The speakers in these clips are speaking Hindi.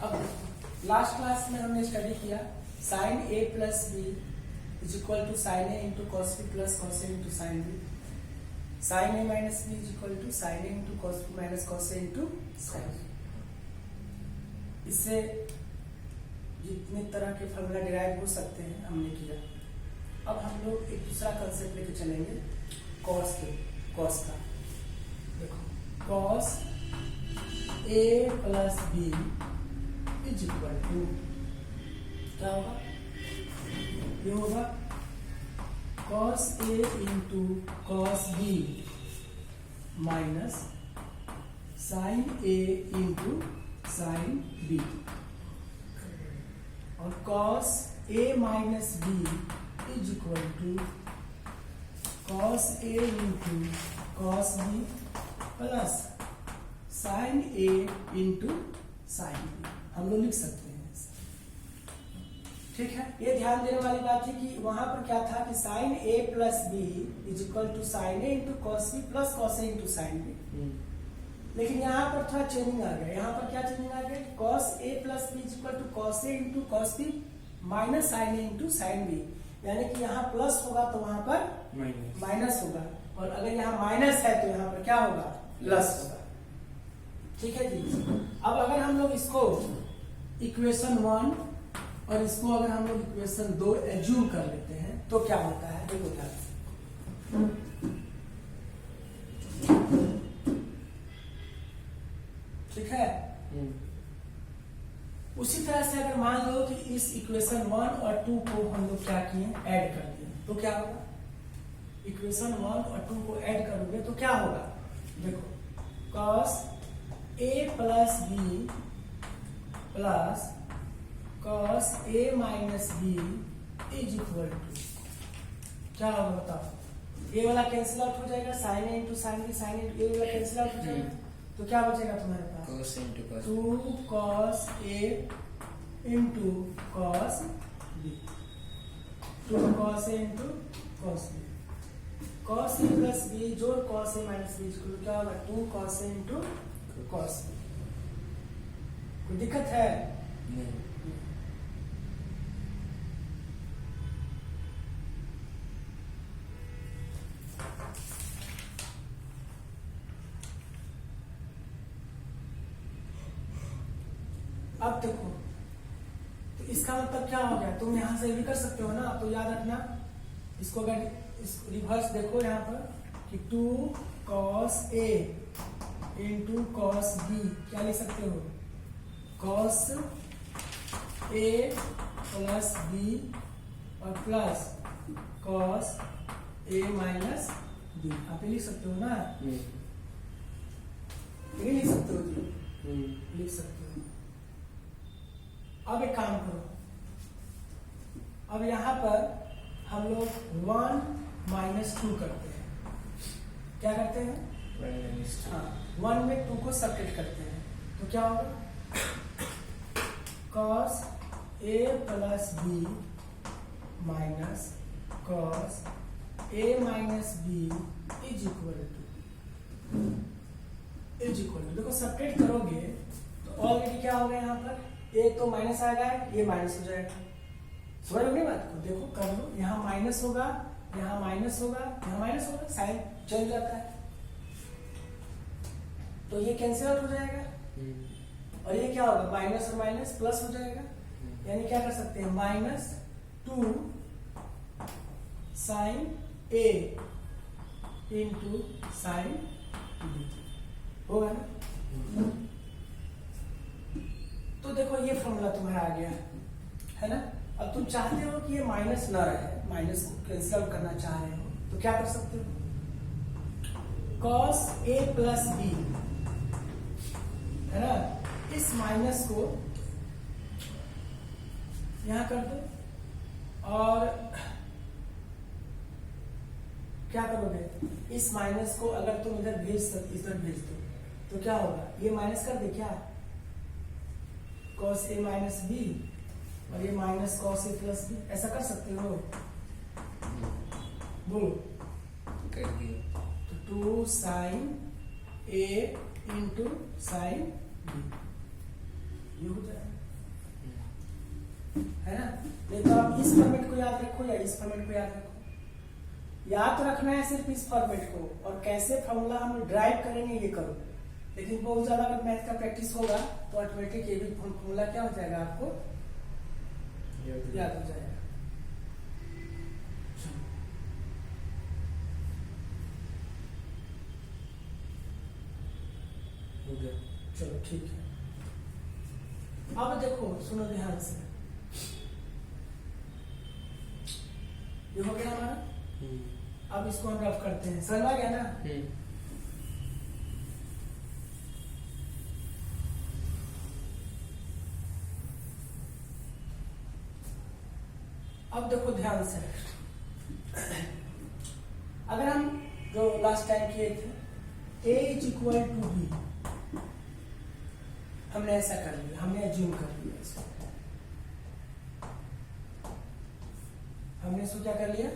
अब लास्ट क्लास में हमने स्टडी किया sine a plus B is equal to sine A into cos B plus cos A into sine B, sine a minus B is equal to sine A into cos B minus cos A into sine b. इससे जितने तरह के फॉर्मूला डिराइव हो सकते हैं हमने किया। अब हम लोग एक दूसरा कंसेप्ट लेके चलेंगे कॉस का। देखो cos A plus B is equal to क्या होगा, ये होगा कॉस ए into cos B minus sine ए इंटू साइन बी, और cos A minus B is equal to cos A into cos B plus sine A into sine B. हम लोग लिख सकते हैं, ठीक है। ये ध्यान देने वाली बात है कि वहां पर क्या था कि sine a plus B is equal to sine A into cos B plus cos A into sine b, लेकिन यहाँ पर थोड़ा चेंजिंग आ गया। यहाँ पर क्या चेंजिंग आ गया, cos A plus B is equal to cos A into cos B minus sine A into sine b, यानी कि यहाँ प्लस होगा तो वहां पर माइनस होगा, और अगर यहाँ माइनस है तो यहाँ पर क्या होगा, प्लस होगा। ठीक है जी। अब अगर हम लोग इसको इक्वेशन 1 और इसको अगर हम लोग इक्वेशन 2 एज्यूम कर लेते हैं तो क्या होता है, देखो क्या ठीक है। उसी तरह से अगर मान लो कि इस इक्वेशन 1 और 2 को हम लोग क्या किए, ऐड कर दिए, तो क्या होगा, इक्वेशन 1 और 2 को ऐड करोगे तो क्या होगा, देखो cos A plus B plus cos A minus B is equal to क्या होगा बताओ, ए वाला कैंसिल आउट हो जाएगा, sine A into sine B, sine into A वाला कैंसिल आउट हो जाएगा, तो क्या बचेगा तुम्हारे पास, 2 cos A into cos B, 2 cos A into cos B, cos A plus B जोड़ cos A माइनस B क्या होगा, 2 cos A into cos B। कोई दिक्कत है? नहीं। अब देखो तो इसका मतलब क्या हो गया, तुम यहां से भी कर सकते हो ना, तो याद रखना इसको, अगर इस रिवर्स देखो यहाँ पर कि 2 cos A into cos B क्या लिख सकते हो, cos A प्लस B और plus cos A minus B, आप लिख सकते हो ना, ये लिख सकते हो जी, लिख सकते हो। अब एक काम करो, अब यहां पर हम लोग 1 माइनस 2 करते हैं, क्या करते हैं, हाँ 1 में 2 को सब्ट्रैक्ट करते हैं, तो क्या होगा, cos A plus B minus cos A minus B is equal to देखो सब्ट्रैक्ट करोगे तो ऑलरेडी क्या होगा, यहाँ पर ए तो माइनस आ गया, ये माइनस हो जाएगा, समझ लो बात को, देखो कर लो, यहाँ माइनस होगा, यहाँ माइनस होगा, यहाँ माइनस होगा, साइन चेंज जाता है, तो ये कैंसिल आउट हो जाएगा, और ये क्या होगा, माइनस और माइनस प्लस हो जाएगा, यानी क्या कर सकते हैं, -2 साइन ए इंटू साइन बी होगा ना। तो देखो ये फॉर्मूला तुम्हारा आ गया है ना। अब तुम चाहते हो कि ये माइनस ना रहे, माइनस को कैंसिल आउट करना चाह रहे हो, तो क्या कर सकते हो, cos A प्लस बी है ना, इस माइनस को यहां कर दो, और क्या करोगे, इस माइनस को अगर तुम इधर भेज दो तो क्या होगा, ये माइनस कर दे क्या, cos A माइनस बी और ये minus cos A plus b, ऐसा कर सकते हो, बोलो कर दिया, तो 2 sine A into sine b ये हो जाएगा। इस फॉर्मेट को याद रखो या इस फॉर्मेट को याद रखो, याद तो रखना है सिर्फ इस फॉर्मेट को, और कैसे फॉर्मूला हम ड्राइव करेंगे ये करो। लेकिन बहुत ज्यादा अगर मैथ का प्रैक्टिस होगा तो ऑटोमेटिक ये भी फॉर्मूला क्या हो जाएगा, आपको याद हो जाएगा। चलो ठीक है। अब देखो सुनो ध्यान से, ये हो गया हमारा। अब इसको हम रफ करते हैं, समझ आ गया ना? अब देखो ध्यान से, अगर हम जो लास्ट टाइम किए थे a is equal to b, हमने ऐसा कर लिया, हमने एज्यूम कर लिया इसको, हमने इसको क्या कर लिया,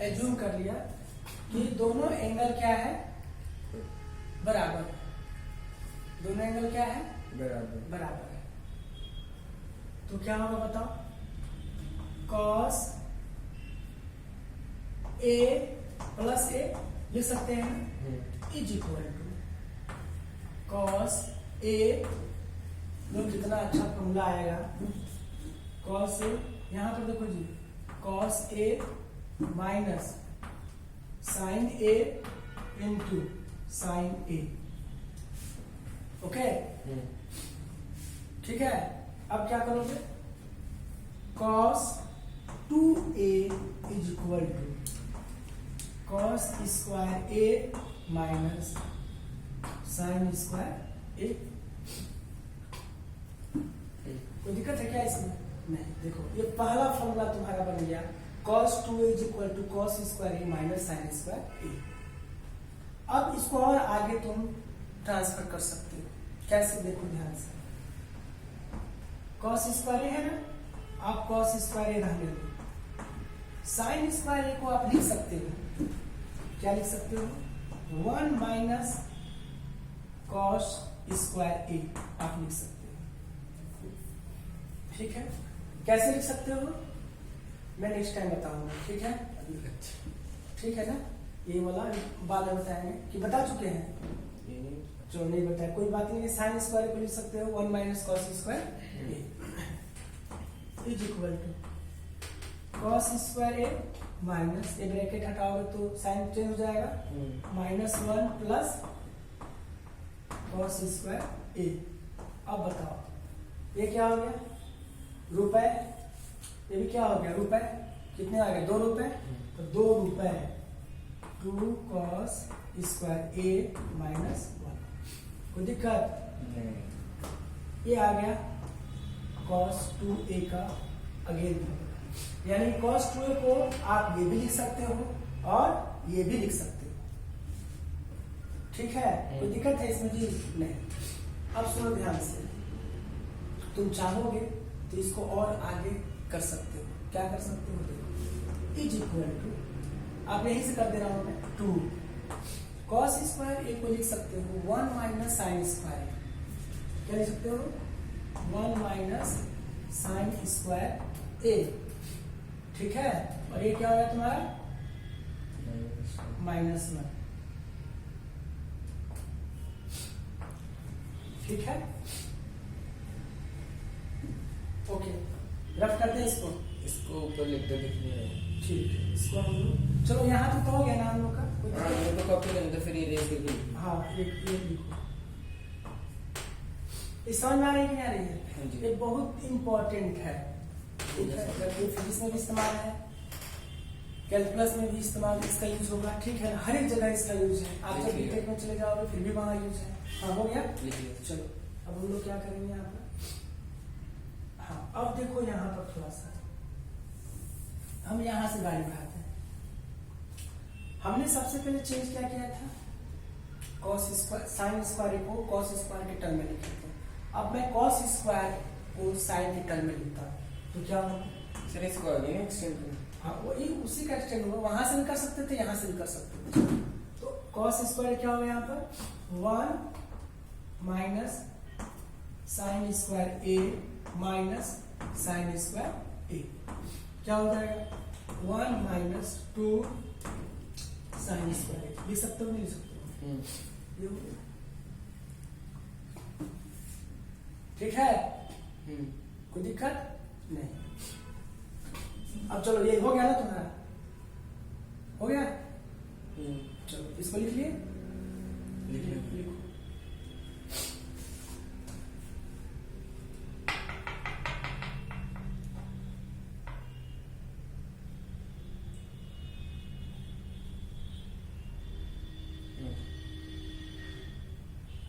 एज्यूम कर लिया कि दोनों एंगल क्या है, बराबर। दोनों एंगल क्या है, बराबर है। तो क्या होगा बताओ, cos a प्लस a लिख सकते हैं is equal to cos a, जो कितना अच्छा फॉर्मूला आएगा, cos a, यहां पर देखो जी, cos a minus sin a into sin a। Okay, ठीक है। अब क्या करोगे, cos 2a is equal to cos square a minus sin square a। कोई दिक्कत है क्या इसमें? नहीं। देखो ये पहला फॉर्मूला तुम्हारा बन गया, cos 2a is equal to cos square a minus sin square a। अब इसको और आगे तुम ट्रांसफर कर सकते हो, कैसे? देखो ध्यान से, cos स्क्वायर a है ना, आप cos स्क्वायर a रहने दो, sin स्क्वायर a को आप लिख सकते हो, क्या लिख सकते हो, 1 माइनस cos स्क्वायर a आप लिख सकते हो। ठीक है, कैसे लिख सकते हो मैं नेक्स्ट टाइम बताऊंगा, ठीक है? ठीक है ना, ये वाला बाद में बताएंगे कि बता चुके हैं, जो नहीं बताया कोई बात नहीं। sin स्क्वायर को लिख सकते हो 1 minus cos square is equal to cos square a minus, ये ब्रैकेट हटाओगे तो साइन चेंज हो जाएगा, minus 1 plus cos square a। अब बताओ ये क्या हो गया, रुपए, ये भी क्या हो गया, रुपए। कितने आ गए, 2 रुपए, तो 2 रुपए 2 cos स्क्वायर a माइनस 1। कोई दिक्कत नहीं। ये आ गया cos 2a का अगेन, यानी cos 2a को आप ये भी लिख सकते हो और ये भी लिख सकते हो, ठीक है? कोई दिक्कत है इसमें जी? नहीं। अब सुनो ध्यान से, तुम चाहोगे तो इसको और आगे कर सकते हो, क्या कर सकते हो, देखो इज इक्वल टू, आप यहीं से कर दे रहा हूं मैं, 2 cos स्क्वायर a को लिख सकते हो 1 माइनस साइन स्क्वायर, क्या लिख सकते हो, 1 माइनस साइन स्क्वायर a, ठीक है? और ये क्या हो गया तुम्हारा, -1, ठीक है? ओके, रफ करते हैं इसको ऊपर लिख दो, दिखने रहे। ठीक है, इसको हम लोग, चलो यहाँ तक तो हो गया ना हम लोग का, ये तो कॉपी करने तो फिर ये रेस करके, हाँ ये लिखो। इस समझ में आ रही है कि नहीं आ रही है? ये बहुत इंपॉर्टेंट है, ठीक है? फिजिक्स में भी इस्तेमाल है, कैलकुलस में भी इस्तेमाल इसका यूज होगा, ठीक है? हर एक जगह इसका यूज है। आप जब बीटेक में चले जाओगे फिर भी वहां यूज है। हाँ हो गया, चलो अब हम लोग क्या करेंगे यहाँ पर, हाँ अब देखो यहाँ पर थोड़ा सा हम यहाँ से गाड़ी बढ़ाते हैं। हमने सबसे पहले चेंज क्या किया था, cos स्क्वायर साइन स्क्वायर को cos स्क्वायर के टर्म में लिखते थे, अब मैं cos स्क्वायर को साइन के टर्म में लिखता हूँ, तो क्या होगा सर इसको आगे एक्सटेंड करें, हाँ वही उसी का एक्सटेंड होगा, वहां से भी कर सकते थे यहाँ से भी कर सकते थे। तो cos स्क्वायर क्या होगा यहाँ पर, 1 minus sine square a minus sine square a, क्या हो जाएगा 1 माइनस 2 साइन स्क्वायर लिख सकते हो नहीं लिख सकते हो ये हो गया। ठीक है कोई दिक्कत नहीं। अब चलो ये हो गया ना तुम्हारा हो गया चलो इसको लिख लिए लिखो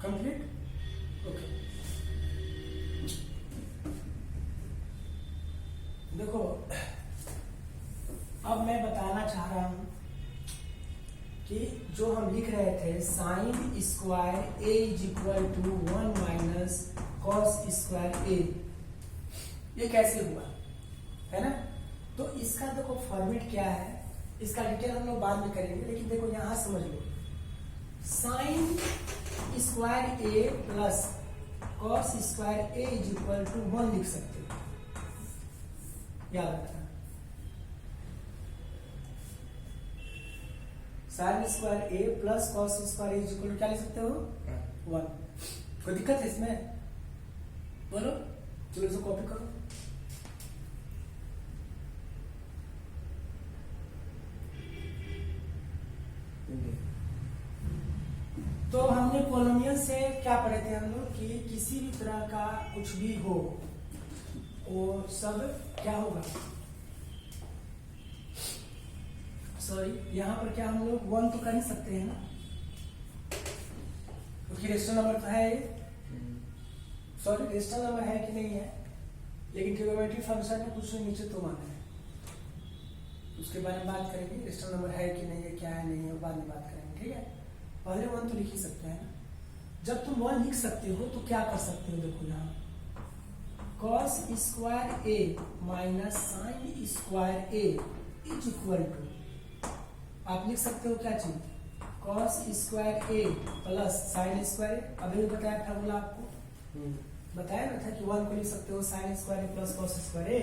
कंप्लीट ओके। देखो अब मैं बताना चाह रहा हूं कि जो हम लिख रहे थे sine square A is equal to 1 minus cos square A ये कैसे हुआ है ना। तो इसका देखो फॉर्मेट क्या है इसका डिटेल हम लोग बाद में करेंगे लेकिन देखो यहां समझ लो sine square A plus cos square A is equal to 1 लिख सकते हो याद रखना। Sine square A plus cos square A is equal to क्या लिख सकते हो 1। कोई दिक्कत है इसमें बोलो चलो इसको कॉपी करो। तो हमने पोलिनोमियल से क्या पढ़े थे हम लोग कि किसी भी तरह का कुछ भी हो वो सब क्या होगा सॉरी यहां पर क्या हम लोग 1 तो कर ही सकते हैं ना क्योंकि रेशनल नंबर तो है सॉरी रेशनल नंबर है कि नहीं है लेकिन ट्रिग्नोमेट्रिक फंक्शन में कुछ नीचे तो माना है उसके बारे में बात करेंगे। रेशनल नंबर है कि नहीं है क्या है नहीं है बाद में बात करेंगे ठीक है। पहले 1 तो लिख ही सकते हैं ना। जब तुम 1 लिख सकते हो तो क्या कर सकते हो देखो यहाँ cos square A minus sine square A is equal to आप लिख सकते हो क्या चीज cos स्क्वायर ए प्लस साइन स्क्वायर अभी बताया था बोला आपको बताया ना था कि 1 को लिख सकते हो साइन स्क्वायर ए प्लस cos स्क्वायर ए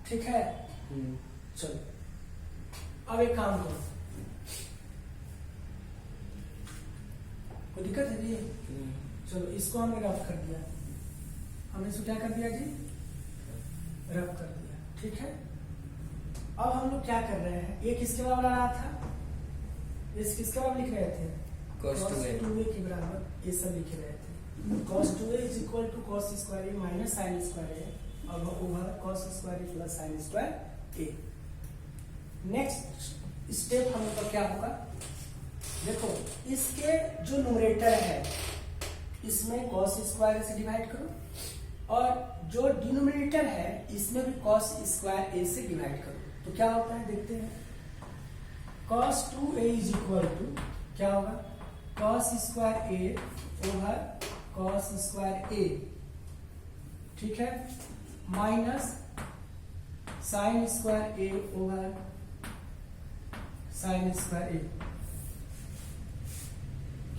ठीक है। चलो अब एक काम करो कोई दिक्कत है जी चलो इसको हमने रफ कर दिया हमने इसको क्या कर दिया जी रफ कर दिया ठीक है। अब हम लोग क्या कर रहे हैं ये किसके बराबर आ रहा था इस किसके बराबर लिख रहे थे cos 2a के बराबर ये सब लिख रहे थे cos 2a is equal to cos square A minus sine square A और over cos square A plus sine square A. Next step हम लोग का क्या होगा देखो इसके जो न्यूमरेटर है इसमें cos स्क्वायर से डिवाइड करो और जो डिनोमिनेटर है इसमें भी cos स्क्वायर ए से डिवाइड करो तो क्या होता है देखते हैं cos 2a is equal to क्या होगा cos स्क्वायर ए ओवर cos स्क्वायर ए ठीक है माइनस साइन स्क्वायर ए ओवर साइन स्क्वायर ए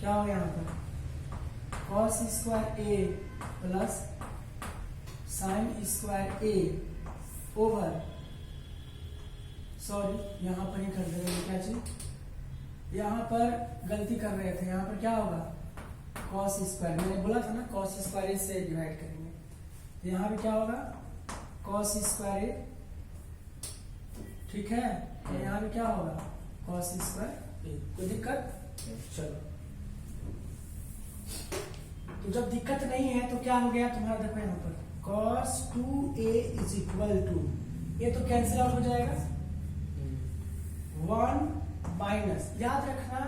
क्या हो यहाँ पर cos स्क्वायर ए प्लस साइन स्क्वायर ए ओवर सॉरी यहाँ पर ही कर दे रहे क्या चीज यहाँ पर गलती कर रहे थे यहाँ पर क्या होगा cos स्क्वायर मैंने बोला था ना cos स्क्वायर ए से डिवाइड करेंगे तो यहाँ पे क्या होगा cos स्क्वायर ए ठीक है तो यहाँ पे क्या होगा cos स्क्वायर ए कोई दिक्कत चलो तो जब दिक्कत नहीं है तो क्या हो गया तुम्हारा देखो यहाँ पर cos 2a is equal to ये तो कैंसिल आउट हो जाएगा 1 माइनस याद रखना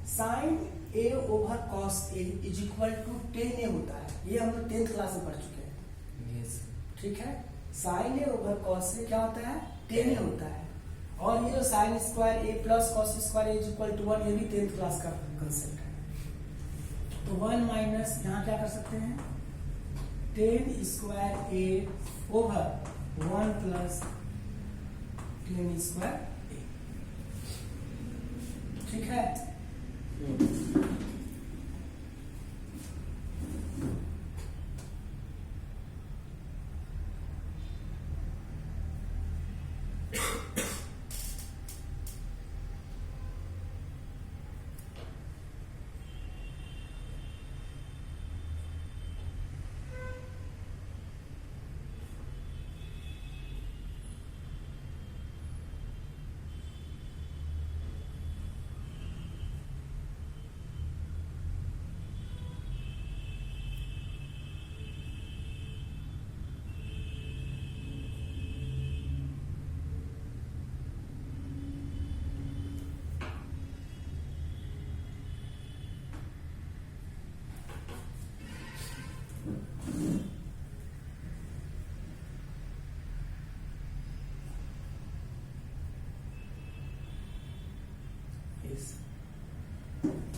sine a over cos a is equal to tan a होता है ये हम लोग 10th क्लास में पढ़ चुके हैं ठीक है। Sine a over cos a क्या होता है tan a होता है और ये जो sine square a plus cos square a is equal to 1 ये भी 10th क्लास का कंसेप्ट है। तो 1 माइनस यहाँ क्या कर सकते हैं tan square a over 1 plus tan square a ठीक है।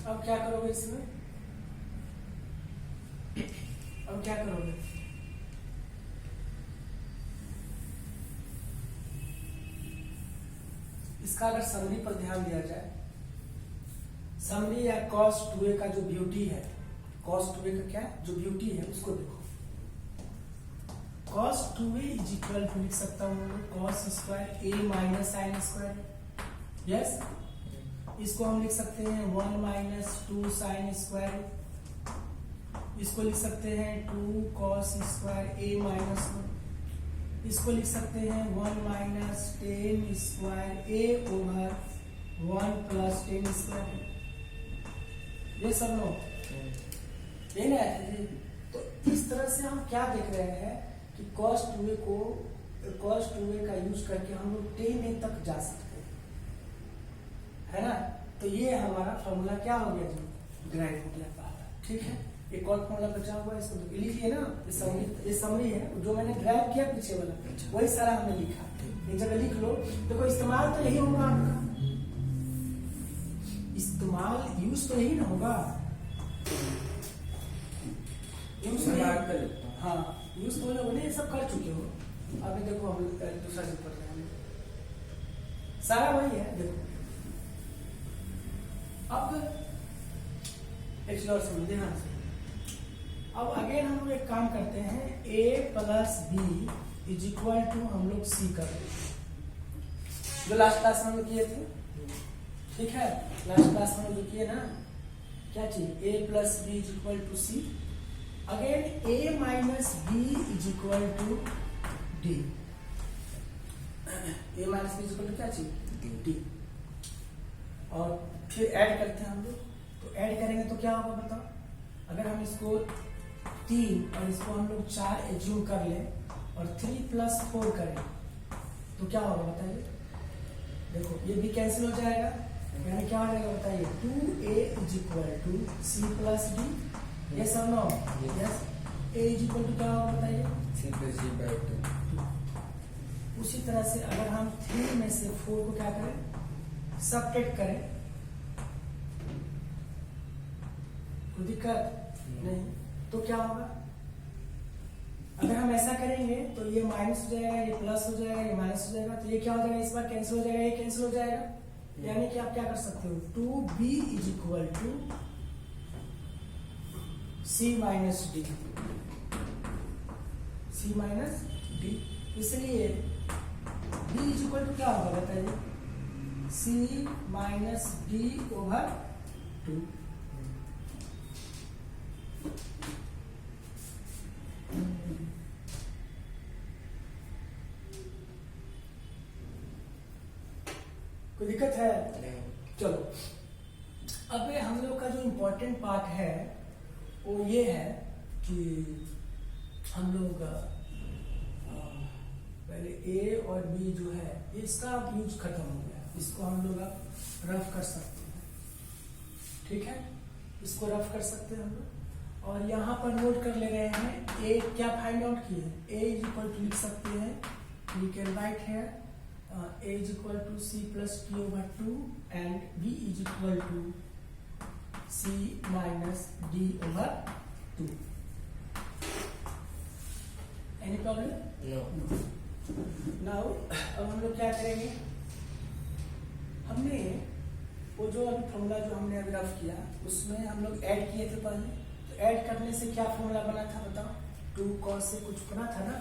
अब क्या करोगे इसमें? अब क्या करोगे? इसका अगर समरी पर ध्यान दिया जाए, समरी या cos 2a का जो ब्यूटी है, cos 2a का क्या जो ब्यूटी है उसको देखो। cos 2a is equal to लिख सकता हूँ cos square a minus sine square. Yes, इसको हम लिख सकते हैं 1 माइनस 2 साइन स्क्वायर। इसको लिख सकते हैं 2 cos स्क्वायर a माइनस 1। इसको लिख सकते हैं 1 minus 10 square a over 1 plus 10 square. ये सब नो यही ना है। तो इस तरह से हम क्या देख रहे हैं कि cos 2a का यूज करके हम लोग 10a तक जा सकते हैं, है ना। तो ये हमारा फॉर्मूला क्या हो गया जी, ड्राइव हो गया पहला। ठीक है, एक और फॉर्मूला बचा हुआ है, इसको तो लिखिए ना। ये समरी है जो मैंने ड्राइव किया पीछे वाला, वही सारा हमने लिखा। एक जगह लिख लो। देखो इस्तेमाल तो यही होगा आपका, इस्तेमाल यूज तो यही ना होगा। यूज हाँ, यूज तो लोगों ने सब कर चुके हो। अभी देखो हम दूसरा चीज पढ़ रहे हैं, सारा वही है। देखो अब एक चीज और समझ ध्यान से। अब अगेन हम लोग एक काम करते हैं, a plus B is equal to हम लोग सी कर रहे हैं, जो लास्ट क्लास में हम लोग किए थे। ठीक है, लास्ट क्लास में जो किए ना, क्या चीज, a plus B is equal to c. Again a minus B is equal to d. a minus B is equal to क्या चीज, डी। और फिर ऐड करते हैं हम लोग। तो ऐड करेंगे तो क्या होगा बताओ। अगर हम इसको 3 और इसको हम लोग 4 एज्यूम कर लें और 3 प्लस 4 करें तो क्या होगा बताइए। देखो ये भी कैंसिल हो जाएगा, यानी क्या हो जाएगा बताइए, 2a is equal to C plus D. Yes or no? Yes. a is equal to क्या होगा बताइए, c प्लस d बाई 2। उसी तरह से अगर हम 3 में से 4 को क्या करें, सबट्रैक्ट करें, कोई दिक्कत नहीं। तो क्या होगा, अगर हम ऐसा करेंगे तो ये माइनस हो जाएगा, ये प्लस हो जाएगा, ये माइनस हो जाएगा। तो ये क्या हो जाएगा, इस बार कैंसिल हो जाएगा, ये कैंसिल हो जाएगा। यानी कि आप क्या कर सकते हो, 2b is equal to c minus d, c minus d. इसलिए b इज इक्वल टू क्या होगा बताइए, c माइनस डी ओवर 2। कोई दिक्कत है? चलो, अब हम लोग का जो इम्पोर्टेंट पार्ट है वो ये है कि हम लोग पहले ए और बी जो है इसका अब यूज खत्म हो गया, इसको हम लोग अब रफ कर सकते हैं। ठीक है, इसको रफ कर सकते हैं हम लोग। और यहाँ पर नोट कर ले रहे हैं, ए क्या फाइंड आउट किए, ए इज इक्वल टू लिख सकते हैं, we can write here a is equal to c plus d over 2 and b is equal to c minus d over 2. Any problem? No. Now अब हम लोग क्या करेंगे, हमने वो जो अभी फॉर्मूला जो हमने अभी रफ किया उसमें हम लोग ऐड किए थे पहले। तो ऐड करने से क्या फॉर्मूला बना था बताओ, 2 cos से कुछ बना था ना,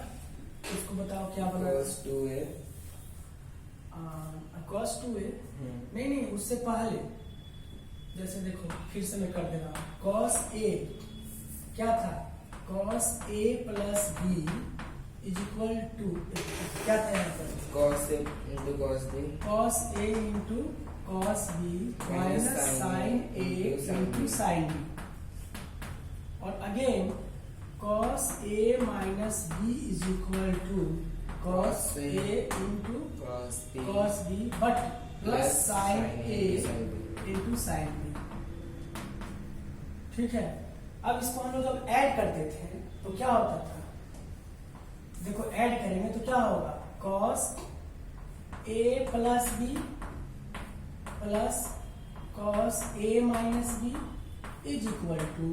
उसको बताओ क्या बना था। cos 2a cos 2a नहीं, उससे पहले जैसे देखो फिर से मैं कर दे रहा हूँ, cos a क्या था, cos a plus b is equal to क्या था यहाँ पर, cos a into cos b, cos a into cos b minus sine a into sine b। और again cos a minus b is equal to cos a into cos b but plus sine a into sine b। ठीक है, अब इसको हम लोग जब ऐड करते थे तो क्या होता था, देखो ऐड करेंगे तो क्या होगा, cos a plus b plus cos a minus b is equal to,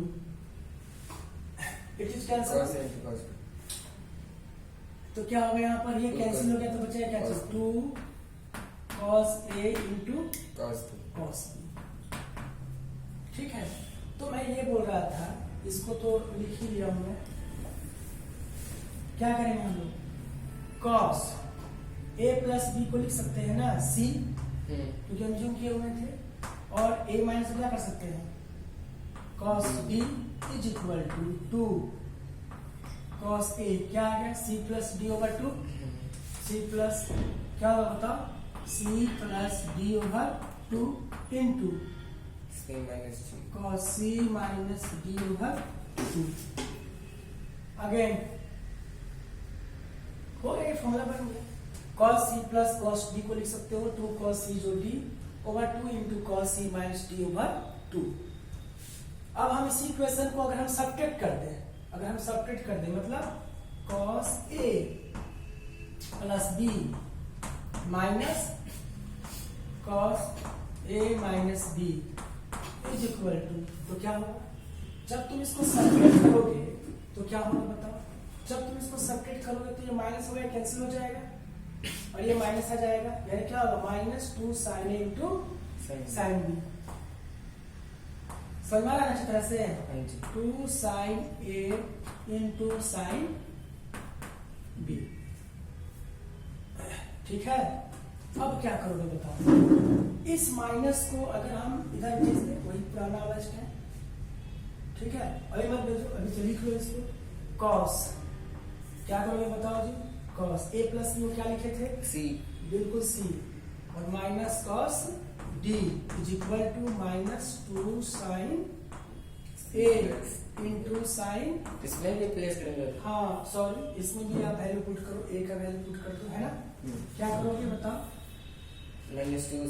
it is cancel, cos a into cos b. तो क्या होगा यहाँ पर, ये Two कैंसिल हो गया तो बचा क्या, cos 2 cos a into cos b. cos b। ठीक है, तो मैं ये बोल रहा था, इसको तो लिख ही लिया हमने, क्या करेंगे हम लोग, cos a प्लस b को लिख सकते हैं ना c, क्योंकि हम जूम किए हुए थे, और a माइनस क्या कर सकते हैं, cos b is equal to 2 cos a, क्या आ गया, c plus d over 2, c plus क्या होगा बताओ, c plus d over 2 into c minus g. cos c minus d over 2। Again हो गया, फॉर्मूला बन गया, cos c प्लस cos d को लिख सकते हो 2 cos c जो d over 2 into cos c minus d over 2। अब हम इसी इक्वेशन को अगर हम सब्ट्रैक्ट कर दें, मतलब cos a plus b minus cos a minus b is equal to, तो क्या होगा, जब तुम इसको सब्ट्रैक्ट करोगे तो क्या होगा बताओ, जब तुम इसको सब्ट्रैक्ट करोगे तो ये माइनस हो गया, कैंसिल हो जाएगा, और ये माइनस आ जाएगा, यानी क्या होगा, minus 2 sin a into sin b। समझ में आ रहा है अच्छी तरह से, 2 sin a into sin b। ठीक है, अब क्या करोगे बताओ, इस माइनस को अगर हम इधर भेज दें, वही पुराना वाला स्टेप, ठीक है, अभी मत भेजो, अभी से लिख लो इसको, cos, क्या करोगे बताओ जी, cos a प्लस b को क्या लिखे थे, c, बिल्कुल c, और minus cos d is equal to minus 2 sin a into sin, इसमें भी प्लेस करेंगे। हाँ सॉरी, इसमें भी आप वैल्यू पुट करो, a का वैल्यू पुट कर दो, है ना, क्या करोगे बताओ, -2